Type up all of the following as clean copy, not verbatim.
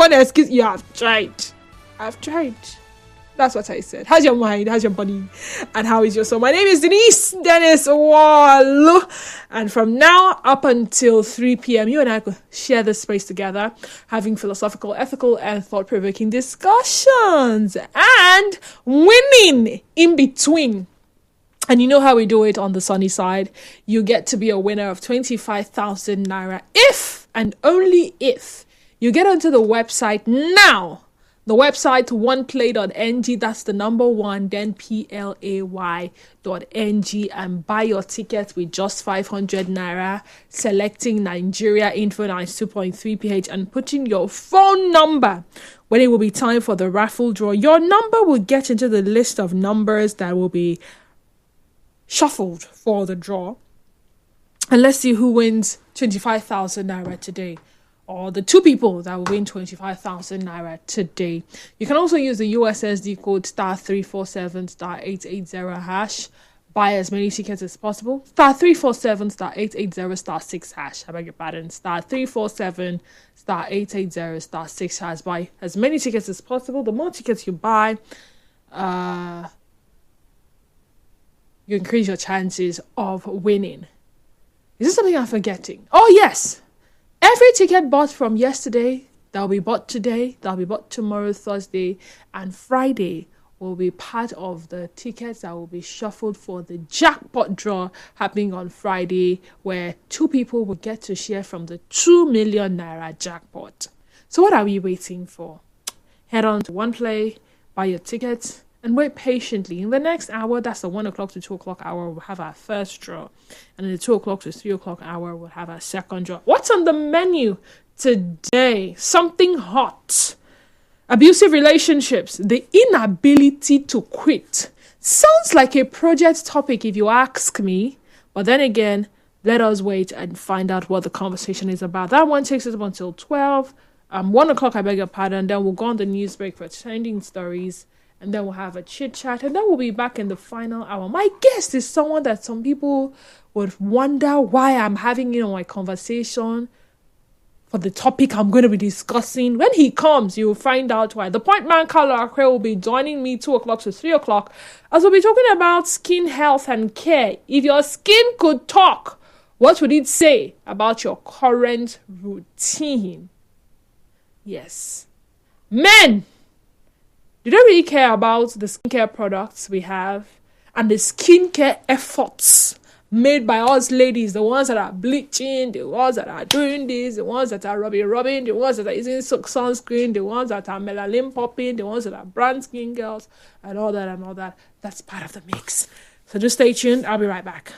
one excuse. You have tried. I've tried. That's what I said. How's your mind? How's your body? And how is your soul? My name is Dennis Wall. And from now up until 3 p.m., you and I could share this space together, having philosophical, ethical, and thought-provoking discussions. And winning in between. And you know how we do it on the sunny side. You get to be a winner of 25,000 Naira if and only if you get onto the website now. The website oneplay.ng, that's the number one, then play.ng, and buy your ticket with just 500 Naira, selecting Nigeria Info 92.3 PH and putting your phone number. When it will be time for the raffle draw, your number will get into the list of numbers that will be shuffled for the draw. And let's see who wins 25,000 Naira today, or the two people that will win 25,000 Naira today. You can also use the USSD code *347 *880 hash. Buy as many tickets as possible. *347 *880 *6 hash. I beg your pardon. *347 *880 *6 hash. Buy as many tickets as possible. The more tickets you buy, you increase your chances of winning. Is this something I'm forgetting? Oh, yes. Every ticket bought from yesterday, that will be bought today, that will be bought tomorrow, Thursday, and Friday will be part of the tickets that will be shuffled for the jackpot draw happening on Friday, where two people will get to share from the 2 million Naira jackpot. So what are we waiting for? Head on to OnePlay, buy your tickets, and wait patiently. In the next hour, that's the 1 o'clock to 2 o'clock hour, we'll have our first draw. And in the 2 o'clock to 3 o'clock hour, we'll have our second draw. What's on the menu today? Something hot. Abusive relationships. The inability to quit. Sounds like a project topic if you ask me. But then again, let us wait and find out what the conversation is about. That one takes us up until 12. 1 o'clock, I beg your pardon. Then we'll go on the news break for trending stories. And then we'll have a chit chat, and then we'll be back in the final hour. My guest is someone that some people would wonder why I'm having, my conversation for the topic I'm going to be discussing. When he comes, you'll find out why. The point man, Carlo Akre, will be joining me 2 o'clock to 3 o'clock as we'll be talking about skin health and care. If your skin could talk, what would it say about your current routine? Yes. Men! You don't really care about the skincare products we have and the skincare efforts made by us ladies, the ones that are bleaching, the ones that are doing this, the ones that are rubbing, the ones that are using sunscreen, the ones that are melanin popping, the ones that are brand skin girls, and all that. That's part of the mix. So just stay tuned. I'll be right back.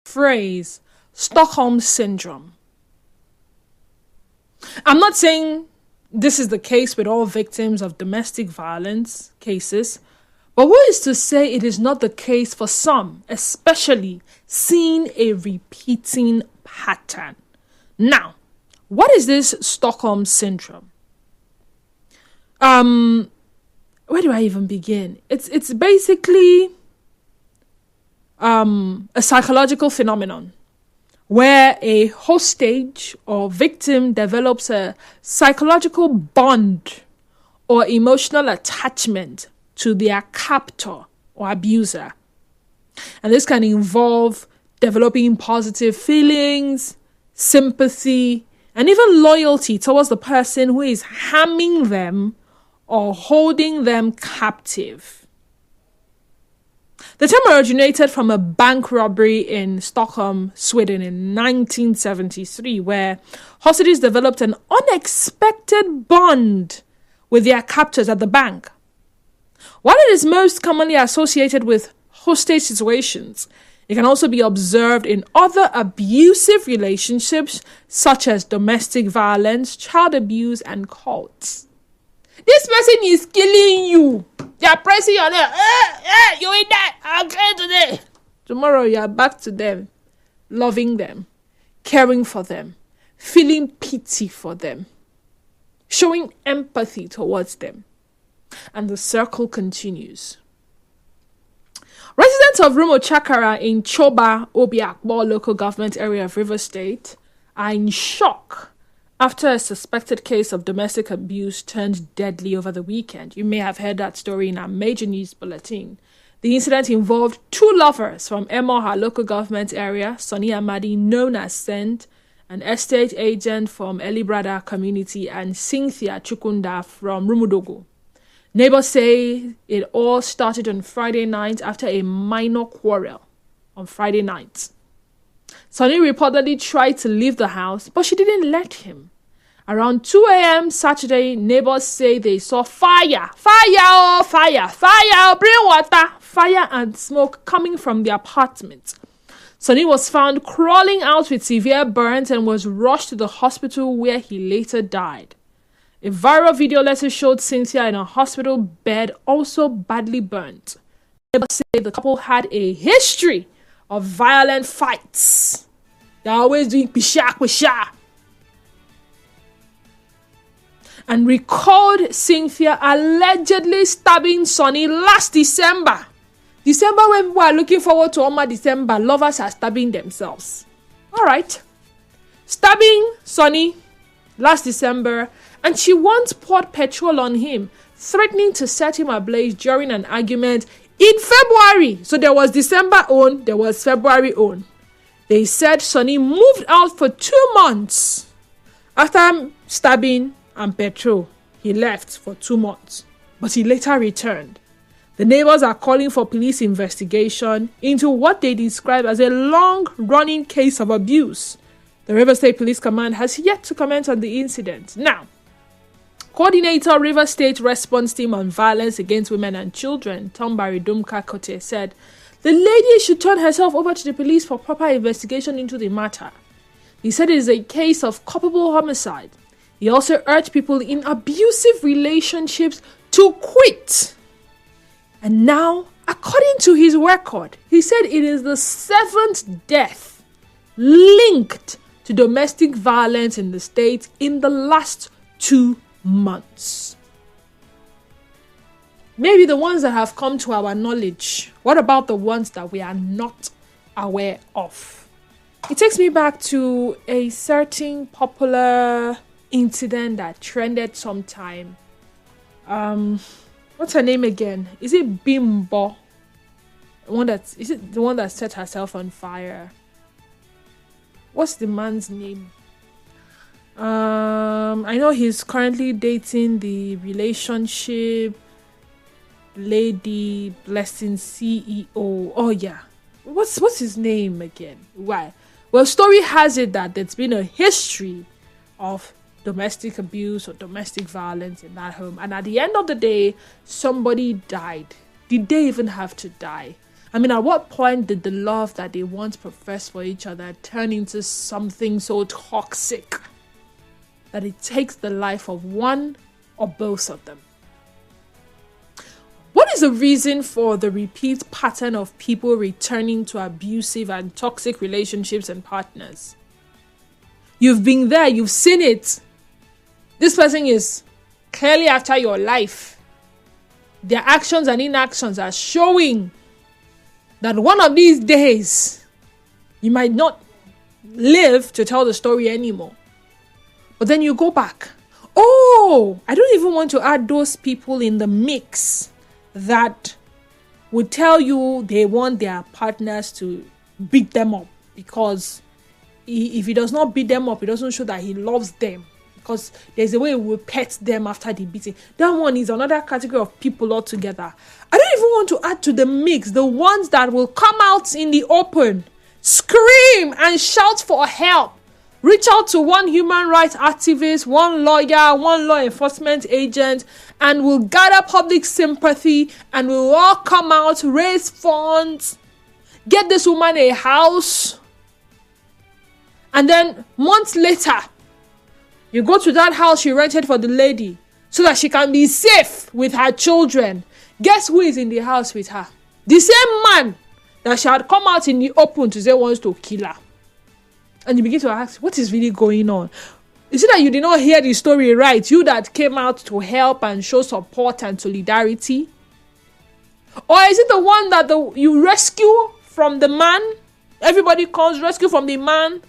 Phrase Stockholm Syndrome. I'm not saying this is the case with all victims of domestic violence cases, but who is to say it is not the case for some, especially seeing a repeating pattern? Now, what is this Stockholm Syndrome? Where do I even begin? It's basically a psychological phenomenon where a hostage or victim develops a psychological bond or emotional attachment to their captor or abuser. And this can involve developing positive feelings, sympathy, and even loyalty towards the person who is harming them or holding them captive. The term originated from a bank robbery in Stockholm, Sweden in 1973, where hostages developed an unexpected bond with their captors at the bank. While it is most commonly associated with hostage situations, It can also be observed in other abusive relationships such as domestic violence, child abuse, and cults. This person is killing you. They are pressing your neck. You will die. I'll kill today. Tomorrow you are back to them, loving them, caring for them, feeling pity for them, showing empathy towards them. And the circle continues. Residents of Rumo Chakara in Choba, Obiakbo local government area of Rivers State are in shock after a suspected case of domestic abuse turned deadly over the weekend. You may have heard that story in our major news bulletin. The incident involved two lovers from Emoha local government area, Sonny Amadi, known as Send, an estate agent from Elibrada community, and Cynthia Chukunda from Rumudogo. Neighbors say it all started on Friday night after a minor quarrel on Friday night. Sonny reportedly tried to leave the house, but she didn't let him. Around 2 a.m. Saturday, neighbors say they saw fire, bring water, fire and smoke coming from the apartment. Sonny was found crawling out with severe burns and was rushed to the hospital where he later died. A viral video later showed Cynthia in a hospital bed, also badly burnt. Neighbors say the couple had a history of violent fights. They're always doing pisha. And recalled Cynthia allegedly stabbing Sonny last December. December, when people are looking forward to Oma December, lovers are stabbing themselves. Alright. Stabbing Sonny last December, and she once poured petrol on him, threatening to set him ablaze during an argument in February. So there was December own, there was February own. They said Sonny moved out for 2 months. After stabbing and petrol, he left for 2 months, but he later returned. The neighbors are calling for police investigation into what they describe as a long-running case of abuse. The Rivers State Police Command has yet to comment on the incident. Now, Coordinator Rivers State Response Team on Violence Against Women and Children, Tombari Dumka Kote, said the lady should turn herself over to the police for proper investigation into the matter. He said it is a case of culpable homicide. He also urged people in abusive relationships to quit. And now, according to his record, he said it is the 7th death linked to domestic violence in the state in the last 2 months. Maybe the ones that have come to our knowledge. What about the ones that we are not aware of? It takes me back to a certain popular incident that trended sometime. What's her name again? Is it Bimbo? Is it the one that set herself on fire? What's the man's name? I know he's currently dating the relationship lady blessing CEO. Oh yeah. What's his name again? Why? Well, story has it that there's been a history of domestic abuse or domestic violence in that home, and at the end of the day, somebody died. Did they even have to die? I mean, at what point did the love that they once professed for each other turn into something so toxic that it takes the life of one or both of them? What is the reason for the repeat pattern of people returning to abusive and toxic relationships and partners? You've been there, you've seen it. This person is clearly after your life. Their actions and inactions are showing that one of these days you might not live to tell the story anymore. But then you go back. Oh, I don't even want to add those people in the mix that would tell you they want their partners to beat them up, because if he does not beat them up, it doesn't show that he loves them, because there's a way he will pet them after the beating. That one is another category of people altogether. I don't even want to add to the mix the ones that will come out in the open, scream and shout for help, reach out to one human rights activist, one lawyer, one law enforcement agent, and will gather public sympathy and will all come out, raise funds. get this woman a house, and then months later, you go to that house you rented for the lady so that she can be safe with her children. Guess who is in the house with her? The same man that she had come out in the open to say wants to kill her. And you begin to ask, what is really going on? Is it that you did not hear the story right? You that came out to help and show support and solidarity? Or is it the one that you rescue from the man? Everybody comes, rescue from the man.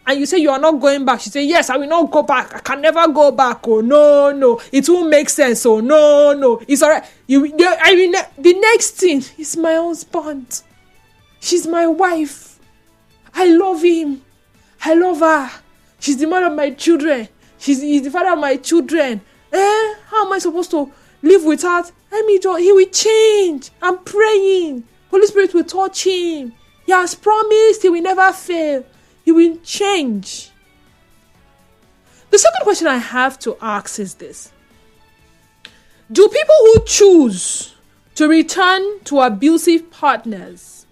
And you say you are not going back. She say, yes, I will not go back. I can never go back. Oh, no. It won't make sense. Oh, no. It's all right. The next thing is my husband. She's my wife. I love him. I love her. She's the mother of my children. He's the father of my children. How am I supposed to live without? He will change. I'm praying. Holy Spirit will touch him. He has promised he will never fail. He will change. The second question I have to ask is this. Do people who choose to return to abusive partners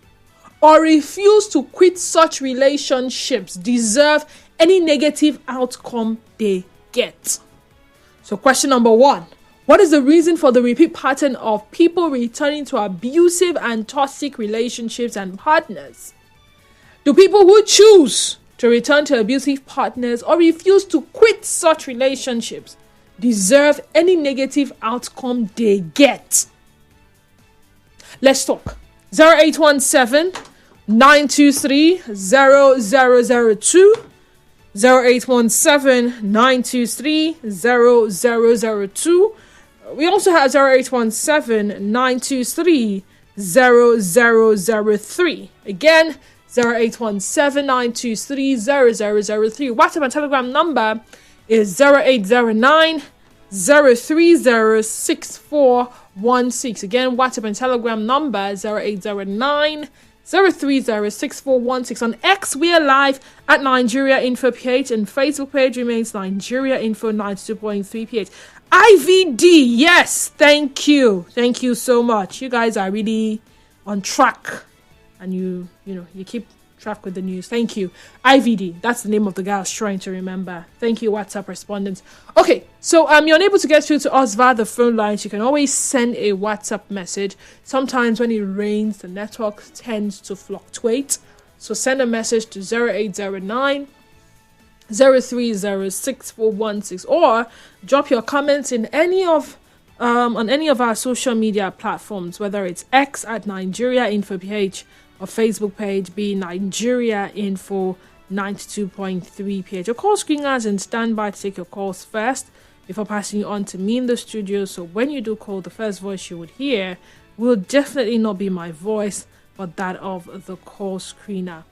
or refuse to quit such relationships deserve any negative outcome they get? So question number 1. What is the reason for the repeat pattern of people returning to abusive and toxic relationships and partners? Do people who choose to return to abusive partners or refuse to quit such relationships deserve any negative outcome they get? Let's talk. 0817 923 0002 0817 923 0002. We also have 0817 923 0003. Again, 0817 923 0003. WhatsApp and Telegram number is 0809 030 6416. Again, WhatsApp and Telegram number 0809 030 6416. On X, we are live at Nigeria Info PH, and Facebook page remains Nigeria Info 92.3 PH. IVD, yes, thank you so much. You guys are really on track, and you keep track with the news. Thank you. IVD, that's the name of the guy I was trying to remember. Thank you, WhatsApp respondents. Okay, so you're unable to get through to us via the phone lines. You can always send a WhatsApp message. Sometimes when it rains, the network tends to fluctuate. So send a message to 0809 030 6416, or drop your comments in any of on any of our social media platforms, whether it's X at Nigeria Info PH or Facebook page be Nigeria Info 92.3 PH. Your call screeners and stand by to take your calls first before passing you on to me in the studio. So when you do call, the first voice you would hear will definitely not be my voice, but that of the call screener.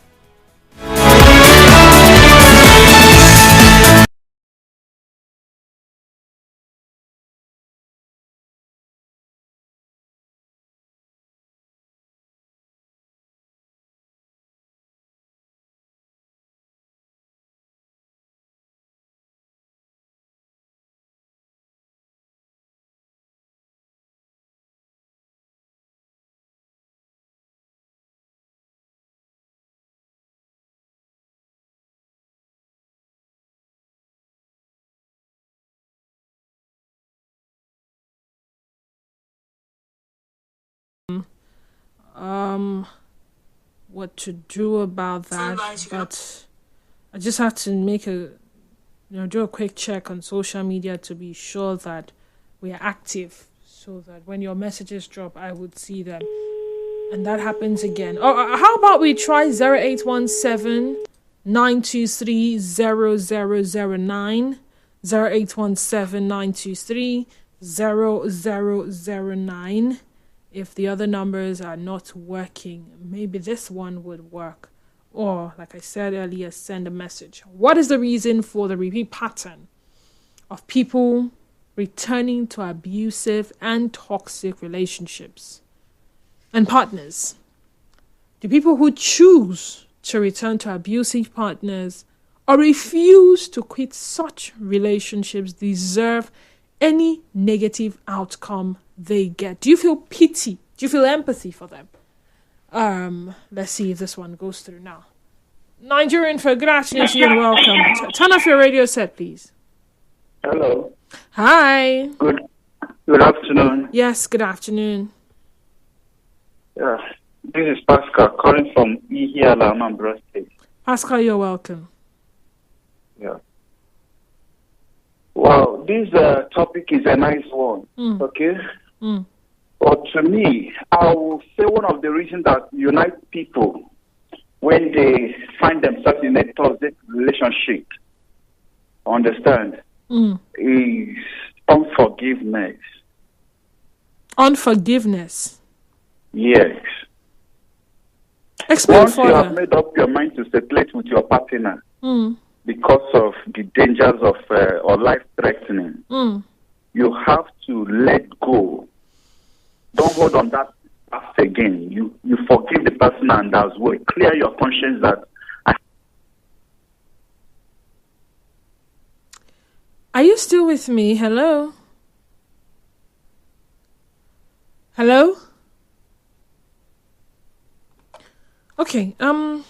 What to do about that, but I just have to make do a quick check on social media to be sure that we are active, so that when your messages drop, I would see them. And that happens again. Oh, how about we try 0817 923 0009 0817 923 0009. If the other numbers are not working, maybe this one would work. Or, like I said earlier, send a message. What is the reason for the repeat pattern of people returning to abusive and toxic relationships and partners? Do people who choose to return to abusive partners or refuse to quit such relationships deserve any negative outcome they get? Do you feel pity? Do you feel empathy for them? Let's see if this one goes through now. Nigerian for good afternoon to you and welcome. Turn off your radio set, please. Hello. Hi. Good afternoon. Yes, good afternoon. Yeah, this is Pascal calling from Ihiala, Anambra State. Pascal, you're welcome. Yeah. Wow, this topic is a nice one. Okay. But to me, I will say one of the reasons that unite people when they find themselves in a toxic relationship, understand, is unforgiveness. Unforgiveness? Yes. Explain Once further. you have made up your mind to separate with your partner because of the dangers of or life threatening, you have to let go. Don't hold on that past again. You forgive the person and as well clear your conscience that. Are you still with me? Hello? Hello? Okay, Hello?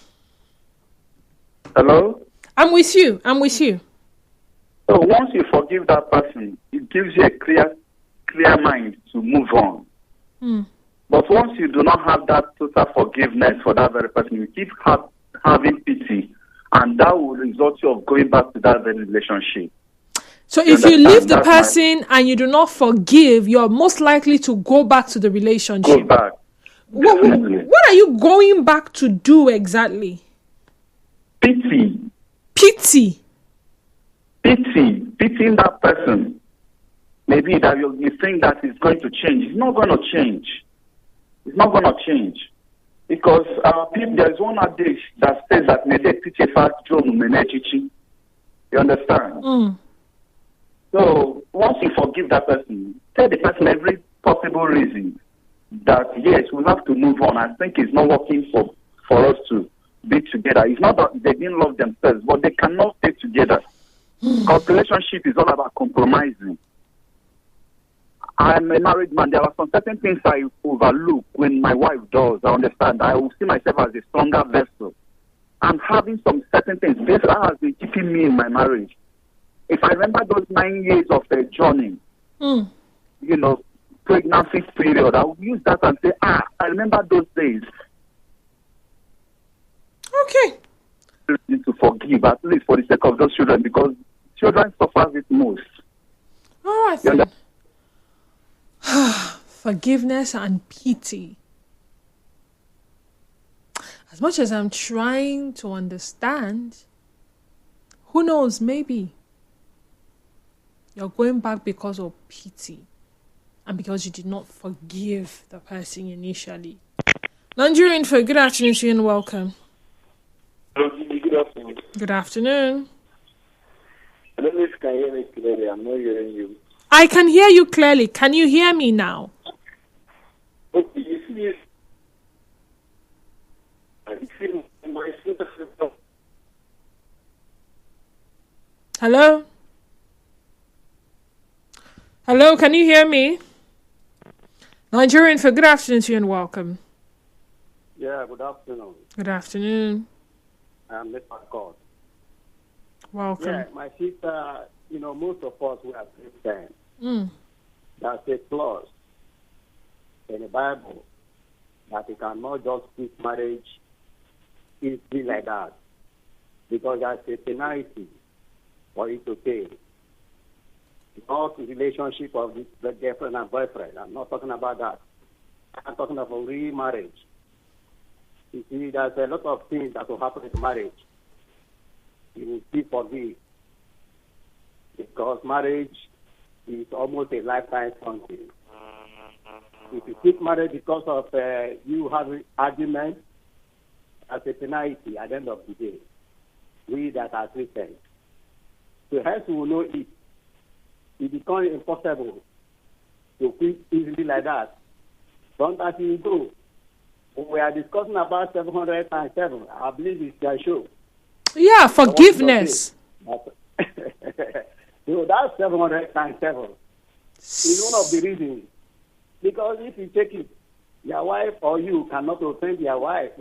I'm with you. So once you forgive that person, it gives you a clear mind to move on. But once you do not have that total forgiveness for that very person, you keep having pity, and that will result you of going back to that very relationship. So if you leave the person and you do not forgive, you're most likely to go back to the relationship. Go back. What are you going back to do exactly? Pity. Pitying that person. Maybe that you think that it's going to change. It's not going to change. Because there's one adage that says that you understand? So once you forgive that person, tell the person every possible reason that yes, we have to move on. I think it's not working for us to be together. It's not that they didn't love themselves, but they cannot stay together. Because relationship is all about compromising. I'm a married man. There are some certain things I overlook when my wife does. I understand. I will see myself as a stronger vessel. I'm having some certain things. This has been keeping me in my marriage. If I remember those 9 years of a journey, pregnancy period, I will use that and say, I remember those days. Okay. To forgive, at least for the sake of those children, because children suffer it most. All right, then. Forgiveness and pity. As much as I'm trying to understand, who knows, maybe you're going back because of pity and because you did not forgive the person initially. Nigerian for good afternoon to you and welcome. Good afternoon. Good afternoon. I don't know if you can hear me clearly. I'm not hearing you. I can hear you clearly. Can you hear me now? Okay, you see, my sister. Hello? Hello, can you hear me? Nigerian for good afternoon to you and welcome. Yeah, good afternoon. Good afternoon. I'm Mr. God. Welcome. Yeah, my sister, most of us we are Christians. That's a clause in the Bible that you cannot just quit marriage easily like that, because there's a penalty for it to pay. Not the relationship of the girlfriend and boyfriend. I'm not talking about that. I'm talking about real marriage. You see, there's a lot of things that will happen in marriage. You will still forgive, because marriage is almost a lifetime something. If you keep married because of you having arguments, as a penalty at the end of the day, we that are Christians. So hence we will know it becomes impossible to quit easily like that. Don't as you go. We are discussing about 707. I believe it's your show. Yeah, forgiveness. So that's 707. Is one of the reasons. Because if you take it, your wife or you cannot offend your wife.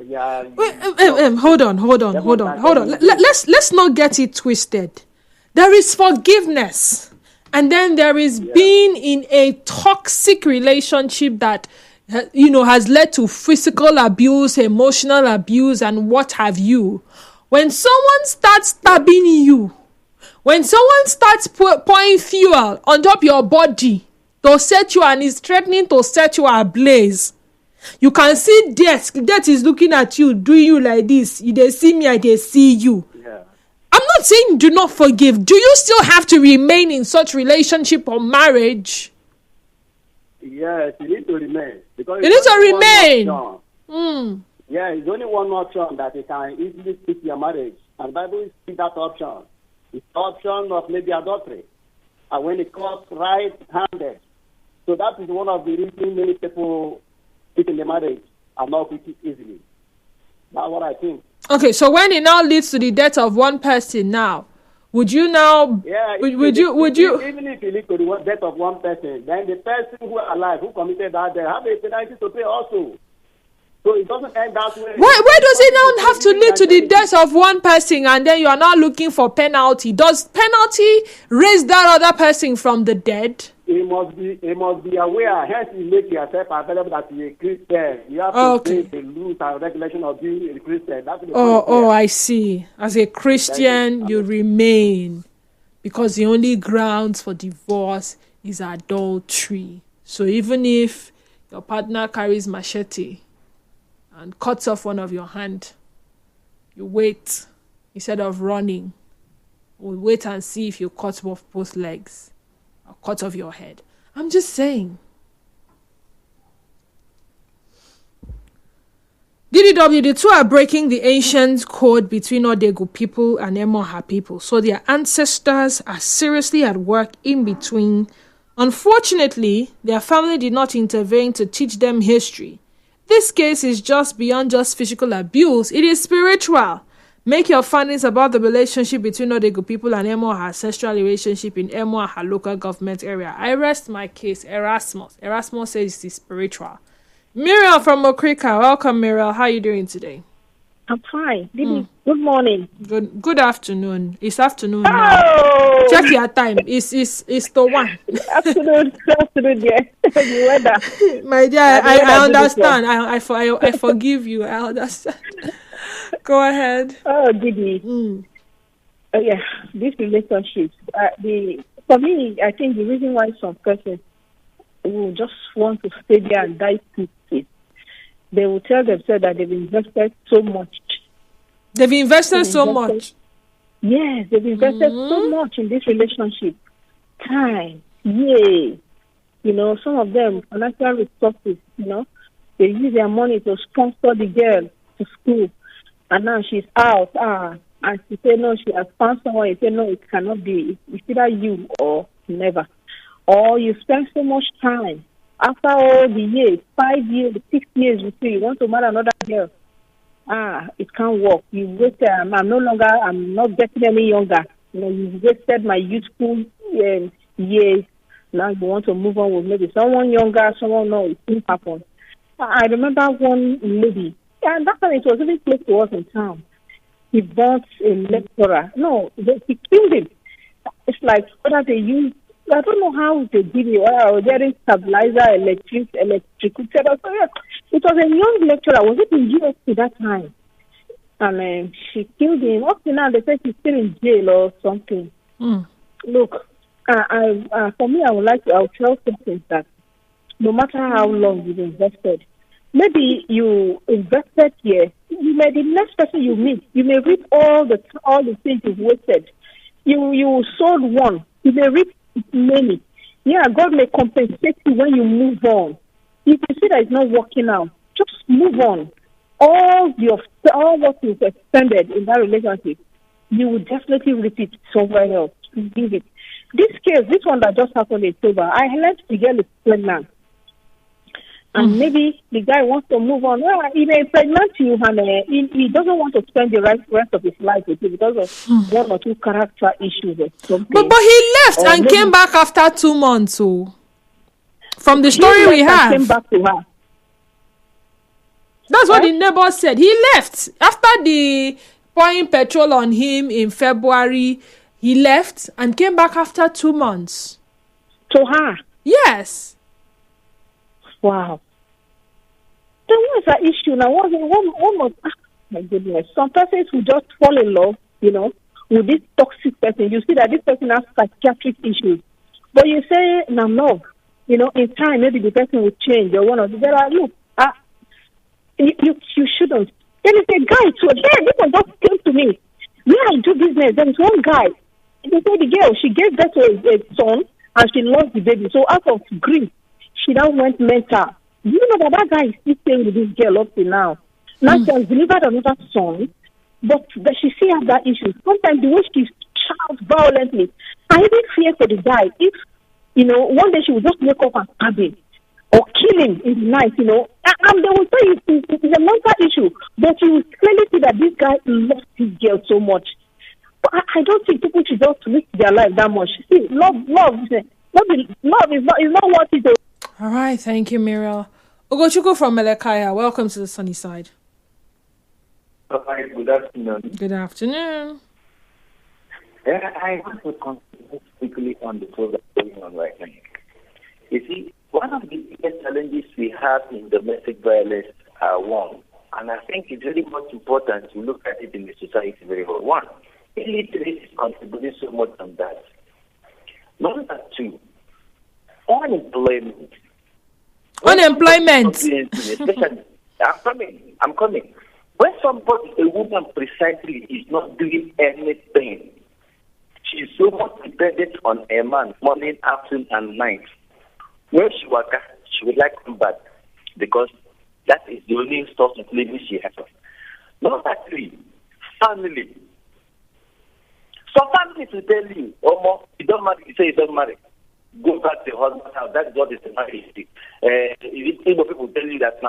Hold on. Let's not get it twisted. There is forgiveness, and then there is being in a toxic relationship that has led to physical abuse, emotional abuse, and what have you. When someone starts stabbing you, when someone starts pouring fuel on top your body to set you and is threatening to set you ablaze, you can see death. Death is looking at you, doing you like this. They see me, they see you. Yeah. I'm not saying do not forgive. Do you still have to remain in such relationship or marriage? Yes, you need to remain. Because you need to remain. Yeah, it's only one option that you can easily quit your marriage. And the Bible speaks that option. It's the option of maybe adultery. And when it comes right-handed. So that is one of the reasons many people quit in the marriage are not quitting easily. That's what I think. Okay, so when it now leads to the death of one person now, would you now... Yeah, would you... Even if it leads to the death of one person, then the person who is alive, who committed that death, have a penalty to pay also. So it doesn't end that way. Why does it now have to lead to the death of one person and then you are now looking for penalty? Does penalty raise that other person from the dead? He must be aware. Hence, you make yourself available that you're a Christian. You have to obey the rules and regulation of being a Christian. That's the I see. As a Christian, you remain because the only grounds for divorce is adultery. So even if your partner carries machete and cuts off one of your hand, you wait instead of running. We'll wait and see if you cut off both legs or cut off your head. I'm just saying. DDW, the two are breaking the ancient code between Odegu people and Emoha people. So their ancestors are seriously at work in between. Unfortunately, their family did not intervene to teach them history. This case is just beyond just physical abuse. It is spiritual. Make your findings about the relationship between Odegu people and Emoha ancestral relationship in Emoha local government area. I rest my case. Erasmus says it is spiritual. Muriel from Mokrika. Welcome, Muriel. How are you doing today? I'm fine. Good morning. Good afternoon. It's afternoon now. Check your time. It's the one. Afternoon, yeah. The weather. My dear, I understand. I forgive you. I understand. Go ahead. Oh, Didi. Oh, yeah. This relationship. For me, I think the reason why some persons will just want to stay there and die quickly, they will tell themselves that they've invested so much. They've invested so much? Yes, they've invested so much in this relationship. Time, yay. Some of them, financial resources, they use their money to sponsor the girl to school. And now she's out. And she said, no, she has found someone. You say, no, it cannot be. It's either you or never. Or you spend so much time. After all the years, 5 years, 6 years, you want to marry another girl. It can't work. You wasted. I'm not getting any younger. You wasted my youthful years. Now you want to move on with maybe someone younger, someone no, it didn't happen. I remember one lady, and that time it was even close to us in town. He bought a lecturer. No, he killed him. It's like whether they use, I don't know how they did it. Or there is stabilizer, electrical. So yeah, it was a young lecturer. Was it in USC that time? And she killed him. Up to now, they say she's still in jail or something. Look, for me, I'll tell persons that no matter how long you've invested, maybe you invested here, the next person you meet, you may reap all the things you've wasted. You sold one, you may reap many. Yeah, God may compensate you when you move on. If you see that it's not working out, just move on. All what you've expended in that relationship, you will definitely repeat somewhere else. Leave it. This one that just happened in October, I learned the girl is pregnant. And maybe the guy wants to move on. Well, he may pregnant you and he doesn't want to spend the rest of his life with you because of one or two character issues or something. But he left and came back after 2 months. So from the story we have. Came back to her. That's what the neighbor said. He left after the pouring petrol on him in February. He left and came back after 2 months. To her? Yes. Wow. Then what's the issue now? My goodness. Some persons who just fall in love, with this toxic person. You see that this person has psychiatric issues. But you say, now love, in time, maybe the person will change or one of the other. You shouldn't. There is a guy too. This one just came to me. Where I do business, there is one guy. They say the girl, she gave birth to a son and she lost the baby. So out of grief, she now went mental. You know that guy is still staying with this girl up to now. Now she has delivered another son, but she still has that issue. Sometimes the way she shouts violently, I even fear for the guy. If, one day she will just wake up and stab him or kill him in the night, and they will say it's a mental issue, but you will clearly see that this guy loves his girl so much. But I don't think people should just risk their life that much. See, love is not what it is. All right, thank you, Muriel. Ogochukwu from Melekaya, welcome to the sunny side. Hi, good afternoon. Good afternoon. I want to concentrate quickly on the program going on right now. You see, one of the biggest challenges we have in domestic violence are one, and I think it's very much important to look at it in the society very well. One, illiteracy is contributing so much on that. Number two, unemployment. Especially, I'm coming. When a woman precisely is not doing anything, she's so much dependent on a man morning, afternoon, and night. When she works, she would like to come back because that is the only source of living she has. Number three, family. Some families will tell you, you don't marry, you say you don't marry. Go back to your husband's house. That's what is the marriage. People tell you that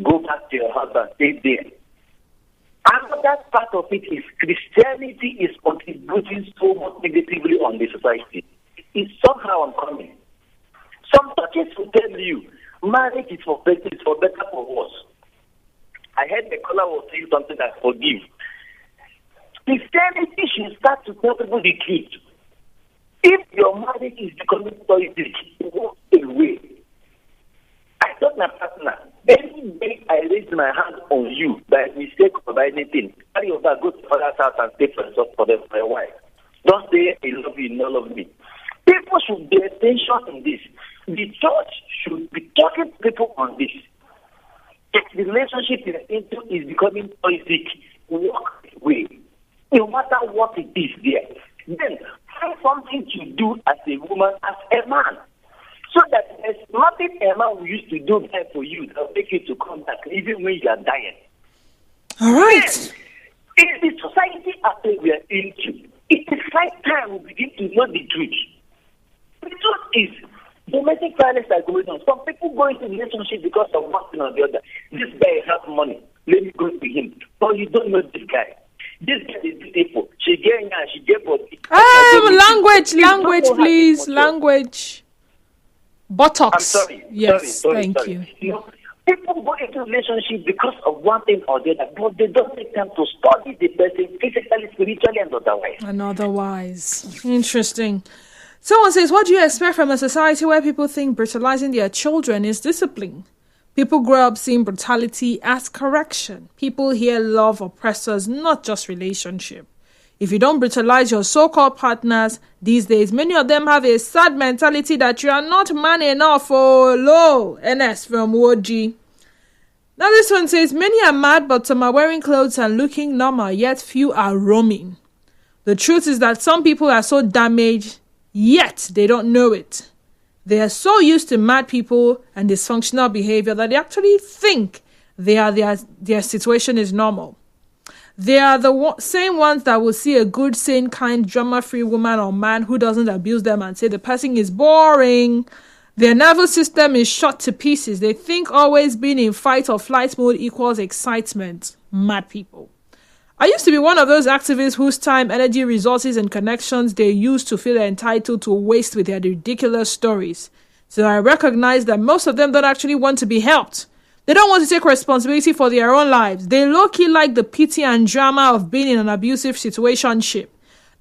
go back to your husband, stay there. Another part of it is Christianity is contributing so much negatively on the society. It's somehow uncommon. Some churches will tell you marriage is for better, for worse. I heard the caller was saying something that forgive. Christianity should start to tell people the truth. If your marriage is becoming toxic, walk away. I told my partner, any day I raise my hand on you by mistake or by anything, carry your bag, go to father's house and stay for yourself for your wife. Don't say I love you, not love me. People should pay attention in this. The church should be talking to people on this. If the relationship is becoming toxic, walk away. No matter what it is there. Then find something to do as a woman, as a man. So that there's nothing a man used to do there for you that will make you to come back even when you are dying. All right. Then, in the society after we are into, it is right time we begin to know the truth. The truth is, domestic violence are going on. Some people go into relationship because of one thing or the other. This guy has money. Let me go to him. But you don't know this guy. This guy is beautiful. She get body. Language, please. Language. Buttocks. I'm sorry. Yes, sorry. Thank you. People go into relationship because of one thing or the other, but they don't take time to study the person physically, spiritually, and otherwise. Interesting. Someone says, what do you expect from a society where people think brutalizing their children is discipline? People grow up seeing brutality as correction. People hear love oppressors, not just relationship. If you don't brutalize your so-called partners these days, many of them have a sad mentality that you are not man enough. Oh, low. NS from Woji. Now this one says, many are mad, but some are wearing clothes and looking normal, yet few are roaming. The truth is that some people are so damaged, yet they don't know it. They are so used to mad people and dysfunctional behavior that they actually think their situation is normal. They are the same ones that will see a good, sane, kind, drama-free woman or man who doesn't abuse them and say the person is boring. Their nervous system is shot to pieces. They think always being in fight or flight mode equals excitement. Mad people. I used to be one of those activists whose time, energy, resources, and connections they used to feel entitled to waste with their ridiculous stories. So I recognize that most of them don't actually want to be helped. They don't want to take responsibility for their own lives. They low-key like the pity and drama of being in an abusive situationship.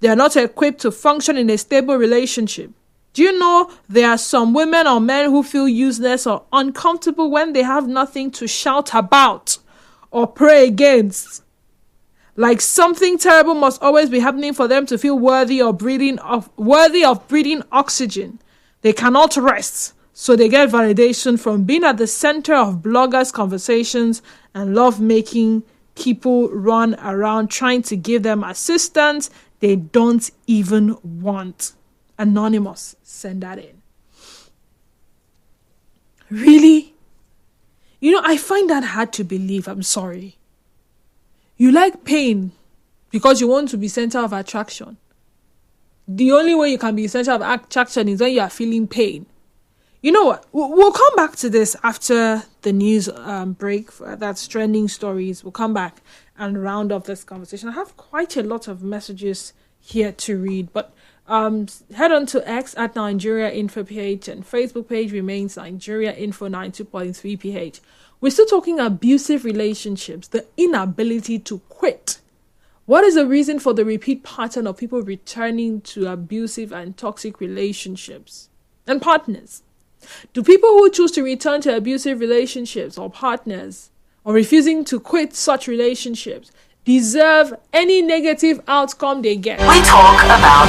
They are not equipped to function in a stable relationship. Do you know there are some women or men who feel useless or uncomfortable when they have nothing to shout about or pray against? Like something terrible must always be happening for them to feel worthy of breathing oxygen. They cannot rest, so they get validation from being at the center of bloggers' conversations and love-making people run around trying to give them assistance they don't even want. Anonymous, send that in. Really? You know, I find that hard to believe. I'm sorry. You like pain because you want to be center of attraction. The only way you can be center of attraction is when you are feeling pain. You know what? We'll come back to this after the news break. That's trending stories. We'll come back and round up this conversation. I have quite a lot of messages here to read, but head on to X at Nigeria Info PH, and Facebook page remains Nigeria Info 92.3 PH. We're still talking abusive relationships, the inability to quit. What is the reason for the repeat pattern of people returning to abusive and toxic relationships and partners? Do people who choose to return to abusive relationships or partners or refusing to quit such relationships deserve any negative outcome they get? We talk about